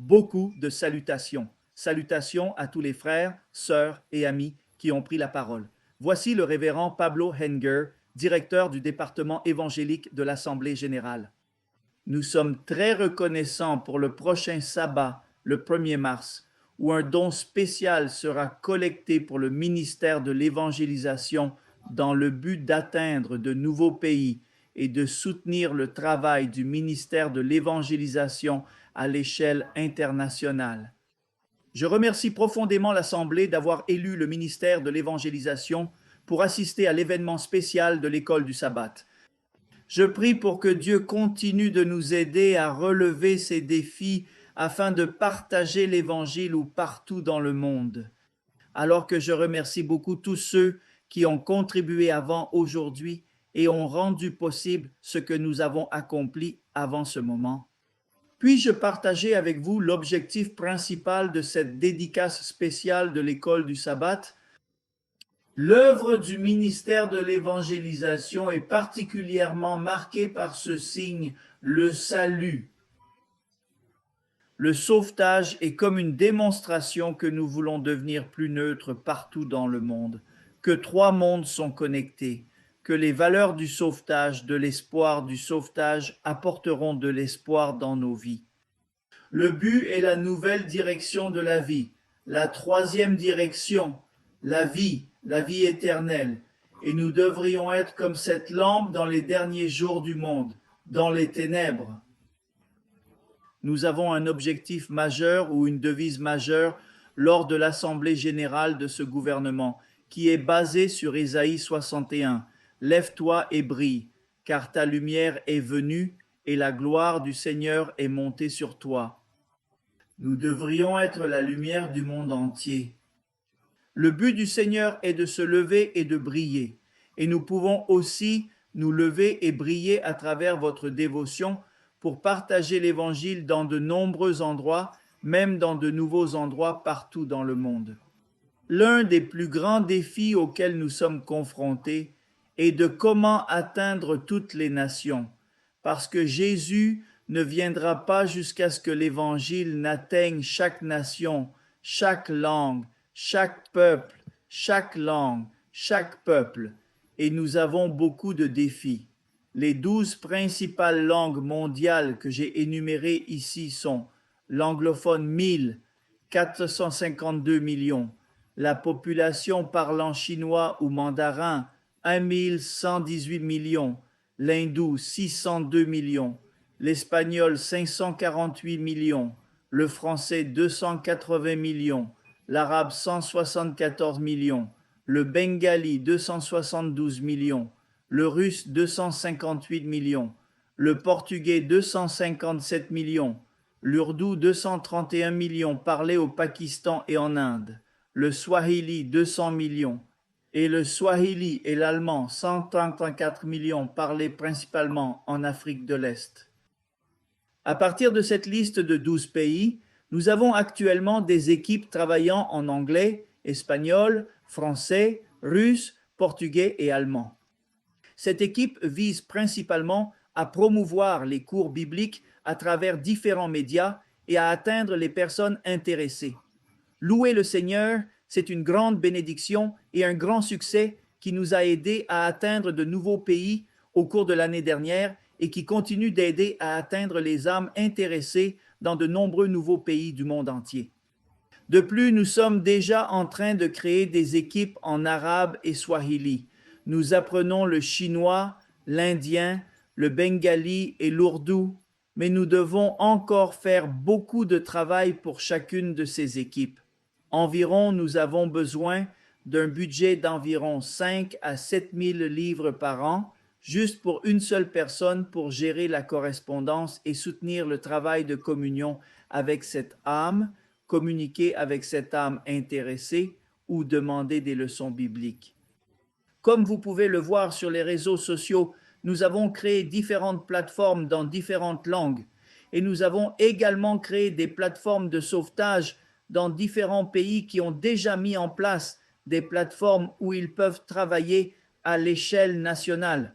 beaucoup de salutations. Salutations à tous les frères, sœurs et amis qui ont pris la parole. Voici le révérend Pablo Henger, directeur du département évangélique de l'Assemblée générale. Nous sommes très reconnaissants pour le prochain sabbat, le 1er mars, où un don spécial sera collecté pour le ministère de l'évangélisation dans le but d'atteindre de nouveaux pays et de soutenir le travail du ministère de l'évangélisation à l'échelle internationale. Je remercie profondément l'Assemblée d'avoir élu le ministère de l'évangélisation pour assister à l'événement spécial de l'école du sabbat. Je prie pour que Dieu continue de nous aider à relever ces défis afin de partager l'Évangile partout dans le monde. Alors que je remercie beaucoup tous ceux qui ont contribué avant aujourd'hui et ont rendu possible ce que nous avons accompli avant ce moment. Puis-je partager avec vous l'objectif principal de cette dédicace spéciale de l'école du sabbat? L'œuvre du ministère de l'évangélisation est particulièrement marquée par ce signe, le salut. Le sauvetage est comme une démonstration que nous voulons devenir plus neutres partout dans le monde, que trois mondes sont connectés, que les valeurs du sauvetage, de l'espoir du sauvetage apporteront de l'espoir dans nos vies. Le but est la nouvelle direction de la vie, la troisième direction, la vie éternelle. Et nous devrions être comme cette lampe dans les derniers jours du monde, dans les ténèbres. Nous avons un objectif majeur ou une devise majeure lors de l'Assemblée générale de ce gouvernement, qui est basée sur Ésaïe 61. Lève-toi et brille, car ta lumière est venue et la gloire du Seigneur est montée sur toi. Nous devrions être la lumière du monde entier. Le but du Seigneur est de se lever et de briller. Et nous pouvons aussi nous lever et briller à travers votre dévotion pour partager l'Évangile dans de nombreux endroits, même dans de nouveaux endroits partout dans le monde. L'un des plus grands défis auxquels nous sommes confrontés est de comment atteindre toutes les nations, parce que Jésus ne viendra pas jusqu'à ce que l'Évangile n'atteigne chaque nation, chaque langue, chaque peuple, chaque langue, chaque peuple, et nous avons beaucoup de défis. Les 12 principales langues mondiales que j'ai énumérées ici sont l'anglophone 1452 millions, la population parlant chinois ou mandarin 1118 millions, l'hindou 602 millions, l'espagnol 548 millions, le français 280 millions, l'arabe 174 millions, le bengali 272 millions, le russe 258 millions, le portugais 257 millions, l'ourdou 231 millions parlé au Pakistan et en Inde, le swahili 200 millions, et le swahili et l'allemand 134 millions parlés principalement en Afrique de l'Est. À partir de cette liste de 12 pays, nous avons actuellement des équipes travaillant en anglais, espagnol, français, russe, portugais et allemand. Cette équipe vise principalement à promouvoir les cours bibliques à travers différents médias et à atteindre les personnes intéressées. Louer le Seigneur, c'est une grande bénédiction et un grand succès qui nous a aidés à atteindre de nouveaux pays au cours de l'année dernière et qui continue d'aider à atteindre les âmes intéressées dans de nombreux nouveaux pays du monde entier. De plus, nous sommes déjà en train de créer des équipes en arabe et swahili. Nous apprenons le chinois, l'indien, le bengali et l'ourdou, mais nous devons encore faire beaucoup de travail pour chacune de ces équipes. Environ, nous avons besoin d'un budget d'environ 5 à 7 000 livres par an, juste pour une seule personne pour gérer la correspondance et soutenir le travail de communion avec cette âme, communiquer avec cette âme intéressée ou demander des leçons bibliques. Comme vous pouvez le voir sur les réseaux sociaux, nous avons créé différentes plateformes dans différentes langues et nous avons également créé des plateformes de sauvetage dans différents pays qui ont déjà mis en place des plateformes où ils peuvent travailler à l'échelle nationale.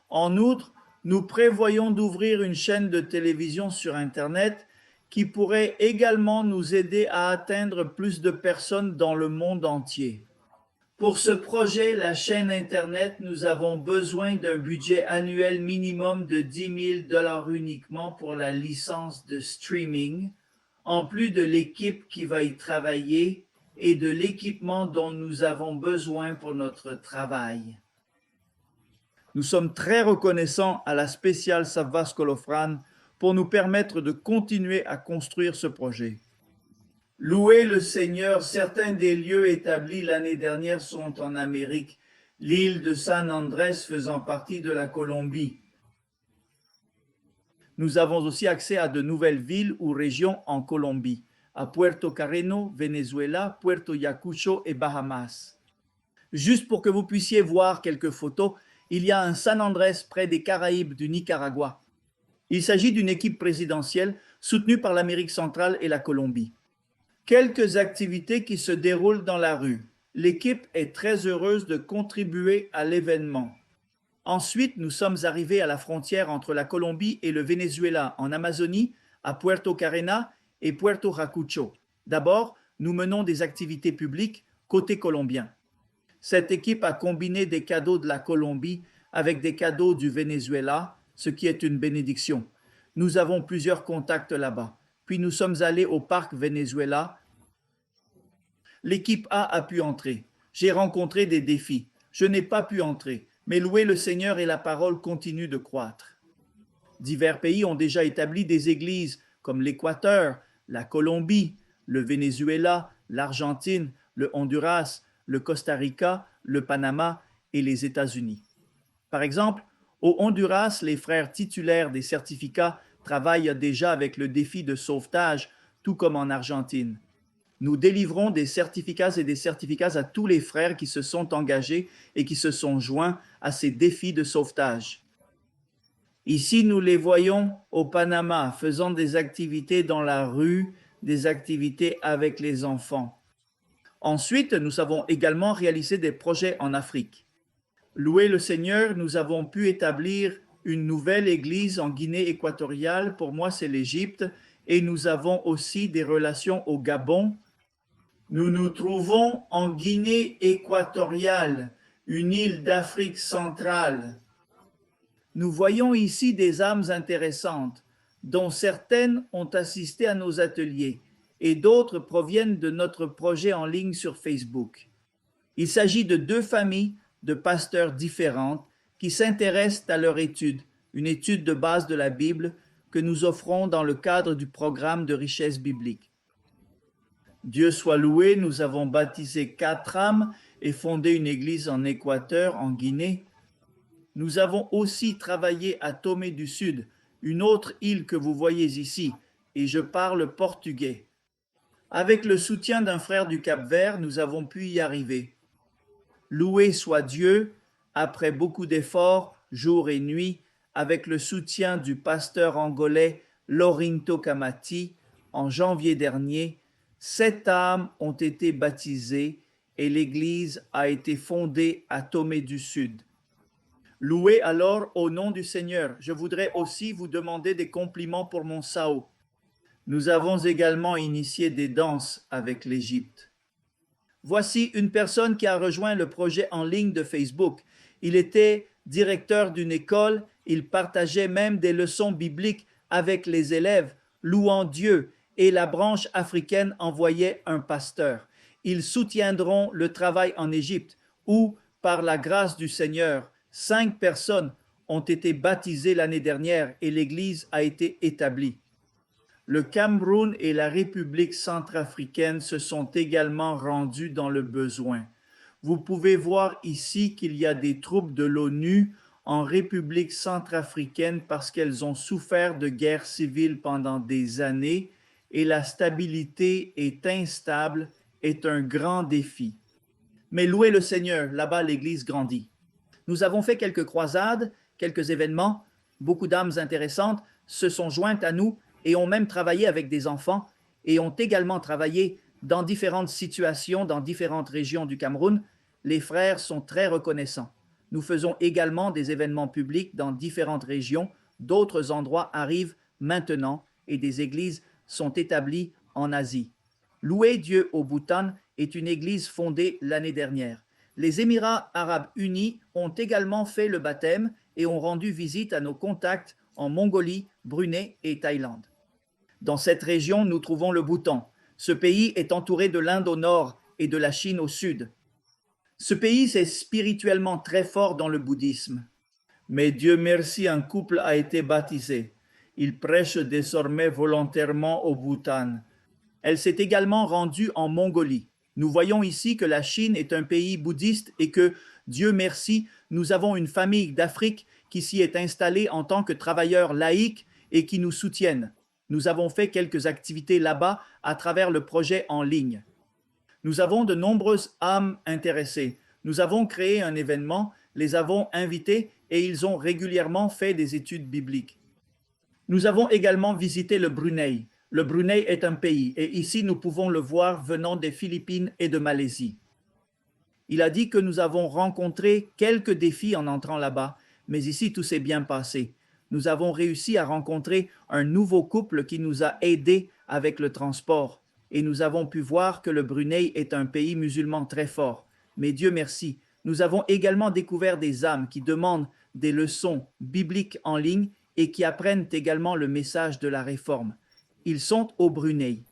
En outre, nous prévoyons d'ouvrir une chaîne de télévision sur Internet qui pourrait également nous aider à atteindre plus de personnes dans le monde entier. Pour ce projet, la chaîne Internet, nous avons besoin d'un budget annuel minimum de 10 000 $ uniquement pour la licence de streaming, en plus de l'équipe qui va y travailler et de l'équipement dont nous avons besoin pour notre travail. Nous sommes très reconnaissants à la spéciale Savvas Kolofran pour nous permettre de continuer à construire ce projet. Louez le Seigneur, certains des lieux établis l'année dernière sont en Amérique, l'île de San Andrés faisant partie de la Colombie. Nous avons aussi accès à de nouvelles villes ou régions en Colombie, à Puerto Carreno, Venezuela, Puerto Yacucho et Bahamas. Juste pour que vous puissiez voir quelques photos, il y a un San Andrés près des Caraïbes du Nicaragua. Il s'agit d'une équipe présidentielle soutenue par l'Amérique centrale et la Colombie. Quelques activités qui se déroulent dans la rue. L'équipe est très heureuse de contribuer à l'événement. Ensuite, nous sommes arrivés à la frontière entre la Colombie et le Venezuela, en Amazonie, à Puerto Carrena et Puerto Jacucho. D'abord, nous menons des activités publiques côté colombien. Cette équipe a combiné des cadeaux de la Colombie avec des cadeaux du Venezuela, ce qui est une bénédiction. Nous avons plusieurs contacts là-bas. Puis nous sommes allés au parc Venezuela. L'équipe A pu entrer. J'ai rencontré des défis. Je n'ai pas pu entrer, mais louer le Seigneur et la parole continue de croître. Divers pays ont déjà établi des églises comme l'Équateur, la Colombie, le Venezuela, l'Argentine, le Honduras, le Costa Rica, le Panama et les États-Unis. Par exemple, au Honduras, les frères titulaires des certificats travaillent déjà avec le défi de sauvetage, tout comme en Argentine. Nous délivrons des certificats et des certificats à tous les frères qui se sont engagés et qui se sont joints à ces défis de sauvetage. Ici, nous les voyons au Panama, faisant des activités dans la rue, des activités avec les enfants. Ensuite, nous avons également réalisé des projets en Afrique. Louez le Seigneur, nous avons pu établir une nouvelle église en Guinée équatoriale, pour moi c'est l'Égypte, et nous avons aussi des relations au Gabon. Nous nous trouvons en Guinée équatoriale, une île d'Afrique centrale. Nous voyons ici des âmes intéressantes, dont certaines ont assisté à nos ateliers et d'autres proviennent de notre projet en ligne sur Facebook. Il s'agit de deux familles de pasteurs différentes qui s'intéressent à leur étude, une étude de base de la Bible que nous offrons dans le cadre du programme de richesse biblique. Dieu soit loué, nous avons baptisé 4 âmes et fondé une église en Équateur, en Guinée. Nous avons aussi travaillé à Tomé du Sud, une autre île que vous voyez ici, et je parle portugais. Avec le soutien d'un frère du Cap-Vert, nous avons pu y arriver. Loué soit Dieu, après beaucoup d'efforts, jour et nuit, avec le soutien du pasteur angolais Lorinto Kamati, en janvier dernier, 7 âmes ont été baptisées et l'église a été fondée à Tomé du Sud. Louez alors au nom du Seigneur. Je voudrais aussi vous demander des compliments pour mon Sao. Nous avons également initié des danses avec l'Égypte. Voici une personne qui a rejoint le projet en ligne de Facebook. Il était directeur d'une école, il partageait même des leçons bibliques avec les élèves, louant Dieu, et la branche africaine envoyait un pasteur. Ils soutiendront le travail en Égypte, où, par la grâce du Seigneur, 5 personnes ont été baptisées l'année dernière et l'Église a été établie. Le Cameroun et la République centrafricaine se sont également rendus dans le besoin. Vous pouvez voir ici qu'il y a des troupes de l'ONU en République centrafricaine parce qu'elles ont souffert de guerres civiles pendant des années et la stabilité est instable, est un grand défi. Mais louez le Seigneur, là-bas l'Église grandit. Nous avons fait quelques croisades, quelques événements, beaucoup d'âmes intéressantes se sont jointes à nous et ont même travaillé avec des enfants et ont également travaillé dans différentes situations, dans différentes régions du Cameroun. Les frères sont très reconnaissants. Nous faisons également des événements publics dans différentes régions. D'autres endroits arrivent maintenant et des églises sont établis en Asie. Louer Dieu au Bhoutan est une église fondée l'année dernière. Les Émirats arabes unis ont également fait le baptême et ont rendu visite à nos contacts en Mongolie, Brunei et Thaïlande. Dans cette région, nous trouvons le Bhoutan. Ce pays est entouré de l'Inde au nord et de la Chine au sud. Ce pays est spirituellement très fort dans le bouddhisme. Mais Dieu merci, un couple a été baptisé. Il prêche désormais volontairement au Bhoutan. Elle s'est également rendue en Mongolie. Nous voyons ici que la Chine est un pays bouddhiste et que, Dieu merci, nous avons une famille d'Afrique qui s'y est installée en tant que travailleurs laïcs et qui nous soutiennent. Nous avons fait quelques activités là-bas à travers le projet en ligne. Nous avons de nombreuses âmes intéressées. Nous avons créé un événement, les avons invités et ils ont régulièrement fait des études bibliques. Nous avons également visité le Brunei. Le Brunei est un pays et ici nous pouvons le voir venant des Philippines et de Malaisie. Il a dit que nous avons rencontré quelques défis en entrant là-bas, mais ici tout s'est bien passé. Nous avons réussi à rencontrer un nouveau couple qui nous a aidés avec le transport et nous avons pu voir que le Brunei est un pays musulman très fort. Mais Dieu merci, nous avons également découvert des âmes qui demandent des leçons bibliques en ligne et qui apprennent également le message de la réforme. Ils sont au Brunei.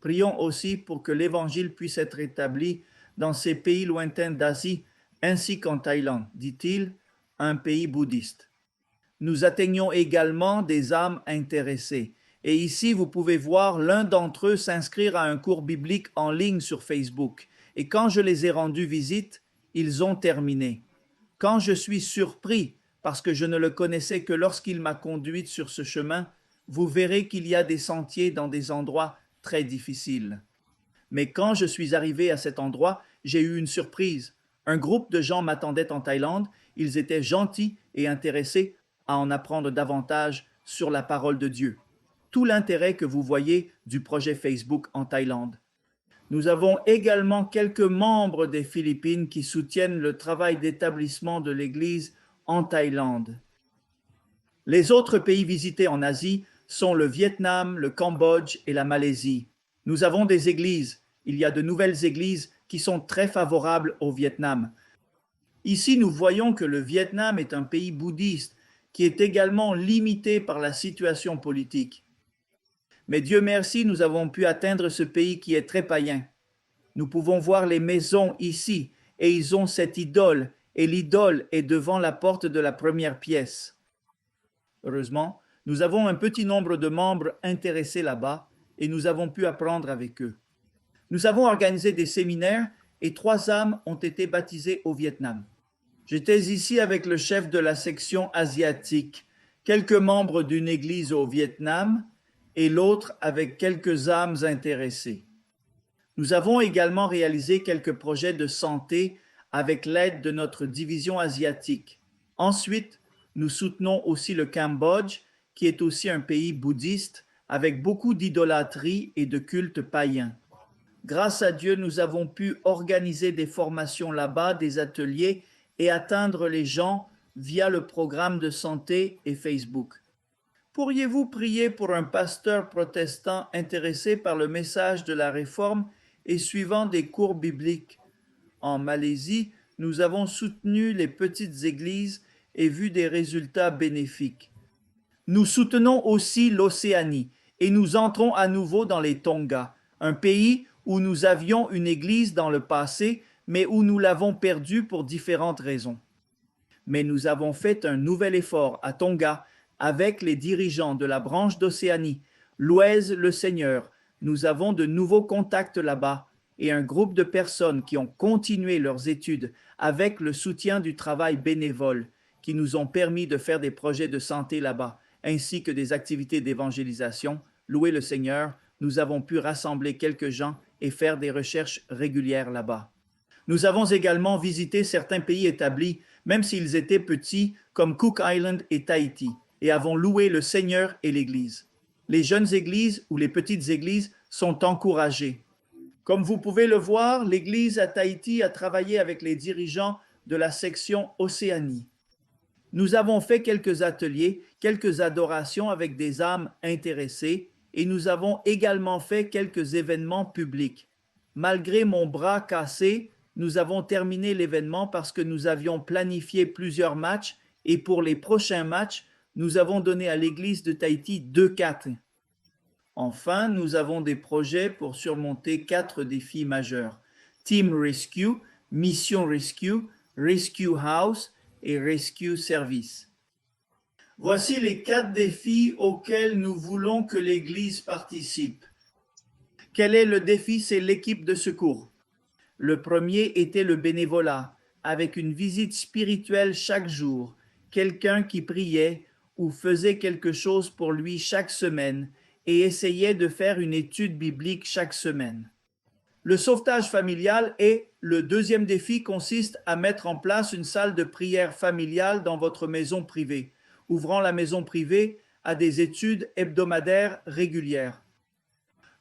Prions aussi pour que l'Évangile puisse être établi dans ces pays lointains d'Asie ainsi qu'en Thaïlande, dit-il, un pays bouddhiste. Nous atteignons également des âmes intéressées. Et ici, vous pouvez voir l'un d'entre eux s'inscrire à un cours biblique en ligne sur Facebook. Et quand je les ai rendus visite, ils ont terminé. Quand je suis surpris, parce que je ne le connaissais que lorsqu'il m'a conduite sur ce chemin, vous verrez qu'il y a des sentiers dans des endroits très difficiles. Mais quand je suis arrivé à cet endroit, j'ai eu une surprise. Un groupe de gens m'attendait en Thaïlande. Ils étaient gentils et intéressés à en apprendre davantage sur la parole de Dieu. Tout l'intérêt que vous voyez du projet Facebook en Thaïlande. Nous avons également quelques membres des Philippines qui soutiennent le travail d'établissement de l'Église en Thaïlande. Les autres pays visités en Asie sont le Vietnam, le Cambodge et la Malaisie. Nous avons des églises. Il y a de nouvelles églises qui sont très favorables au Vietnam. Ici, nous voyons que le Vietnam est un pays bouddhiste qui est également limité par la situation politique. Mais Dieu merci, nous avons pu atteindre ce pays qui est très païen. Nous pouvons voir les maisons ici et ils ont cette idole et l'idole est devant la porte de la première pièce. Heureusement, nous avons un petit nombre de membres intéressés là-bas et nous avons pu apprendre avec eux. Nous avons organisé des séminaires et 3 âmes ont été baptisées au Vietnam. J'étais ici avec le chef de la section asiatique, quelques membres d'une église au Vietnam et l'autre avec quelques âmes intéressées. Nous avons également réalisé quelques projets de santé avec l'aide de notre division asiatique. Ensuite, nous soutenons aussi le Cambodge, qui est aussi un pays bouddhiste avec beaucoup d'idolâtrie et de culte païen. Grâce à Dieu, nous avons pu organiser des formations là-bas, des ateliers et atteindre les gens via le programme de santé et Facebook. Pourriez-vous prier pour un pasteur protestant intéressé par le message de la réforme et suivant des cours bibliques? En Malaisie, nous avons soutenu les petites églises et vu des résultats bénéfiques. Nous soutenons aussi l'Océanie et nous entrons à nouveau dans les Tonga, un pays où nous avions une église dans le passé, mais où nous l'avons perdue pour différentes raisons. Mais nous avons fait un nouvel effort à Tonga avec les dirigeants de la branche d'Océanie, Louez le Seigneur. Nous avons de nouveaux contacts là-bas et un groupe de personnes qui ont continué leurs études avec le soutien du travail bénévole qui nous ont permis de faire des projets de santé là-bas, ainsi que des activités d'évangélisation. Louez le Seigneur, nous avons pu rassembler quelques gens et faire des recherches régulières là-bas. Nous avons également visité certains pays établis, même s'ils étaient petits, comme Cook Island et Tahiti, et avons loué le Seigneur et l'Église. Les jeunes églises ou les petites églises sont encouragées. Comme vous pouvez le voir, l'Église à Tahiti a travaillé avec les dirigeants de la section Océanie. Nous avons fait quelques ateliers, quelques adorations avec des âmes intéressées et nous avons également fait quelques événements publics. Malgré mon bras cassé, nous avons terminé l'événement parce que nous avions planifié plusieurs matchs et pour les prochains matchs, nous avons donné à l'église de Tahiti 2-4. Enfin, nous avons des projets pour surmonter 4 défis majeurs. Team Rescue, Mission Rescue, Rescue House et Rescue Service. Voici les 4 défis auxquels nous voulons que l'Église participe. Quel est le défi? C'est l'équipe de secours. Le premier était le bénévolat, avec une visite spirituelle chaque jour, quelqu'un qui priait ou faisait quelque chose pour lui chaque semaine et essayait de faire une étude biblique chaque semaine. Le sauvetage familial et le deuxième défi consiste à mettre en place une salle de prière familiale dans votre maison privée, ouvrant la maison privée à des études hebdomadaires régulières.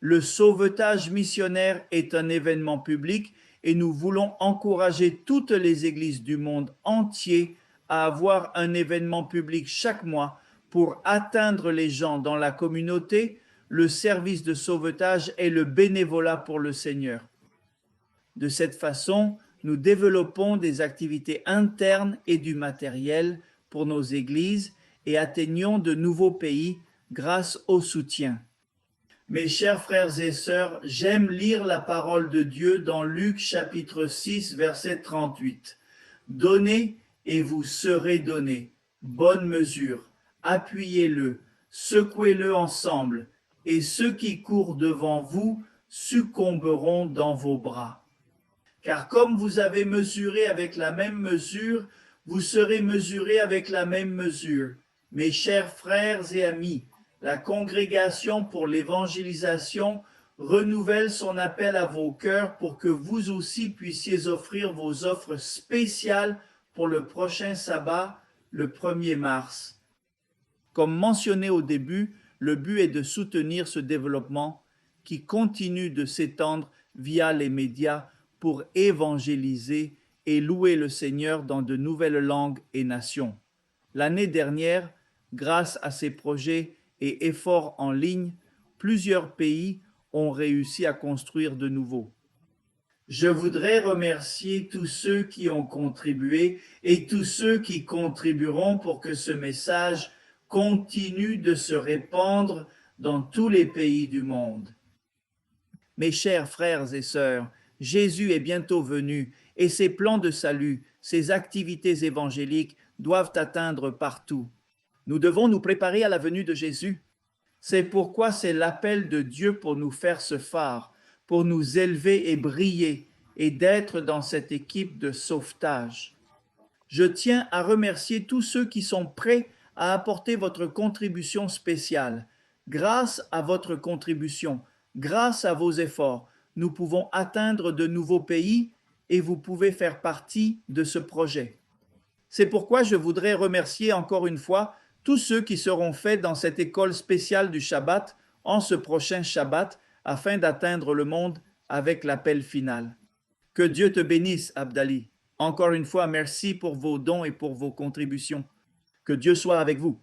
Le sauvetage missionnaire est un événement public et nous voulons encourager toutes les églises du monde entier à avoir un événement public chaque mois pour atteindre les gens dans la communauté, le service de sauvetage et le bénévolat pour le Seigneur. De cette façon, nous développons des activités internes et du matériel pour nos églises et atteignons de nouveaux pays grâce au soutien. Mes chers frères et sœurs, j'aime lire la parole de Dieu dans Luc chapitre 6, verset 38. Donnez et vous serez donné. Bonne mesure, appuyez-le, secouez-le ensemble, et ceux qui courent devant vous succomberont dans vos bras. Car comme vous avez mesuré avec la même mesure, vous serez mesurés avec la même mesure. Mes chers frères et amis, la congrégation pour l'évangélisation renouvelle son appel à vos cœurs pour que vous aussi puissiez offrir vos offres spéciales pour le prochain sabbat, le 1er mars. Comme mentionné au début, le but est de soutenir ce développement qui continue de s'étendre via les médias pour évangéliser et louer le Seigneur dans de nouvelles langues et nations. L'année dernière, grâce à ces projets et efforts en ligne, plusieurs pays ont réussi à construire de nouveau. Je voudrais remercier tous ceux qui ont contribué et tous ceux qui contribueront pour que ce message continue de se répandre dans tous les pays du monde. Mes chers frères et sœurs, Jésus est bientôt venu et ses plans de salut, ses activités évangéliques doivent atteindre partout. Nous devons nous préparer à la venue de Jésus. C'est pourquoi c'est l'appel de Dieu pour nous faire ce phare, pour nous élever et briller et d'être dans cette équipe de sauvetage. Je tiens à remercier tous ceux qui sont prêts à apporter votre contribution spéciale. Grâce à votre contribution, grâce à vos efforts, nous pouvons atteindre de nouveaux pays et vous pouvez faire partie de ce projet. C'est pourquoi je voudrais remercier encore une fois tous ceux qui seront faits dans cette école spéciale du Shabbat en ce prochain Shabbat afin d'atteindre le monde avec l'appel final. Que Dieu te bénisse, Abdali. Encore une fois, merci pour vos dons et pour vos contributions. Que Dieu soit avec vous.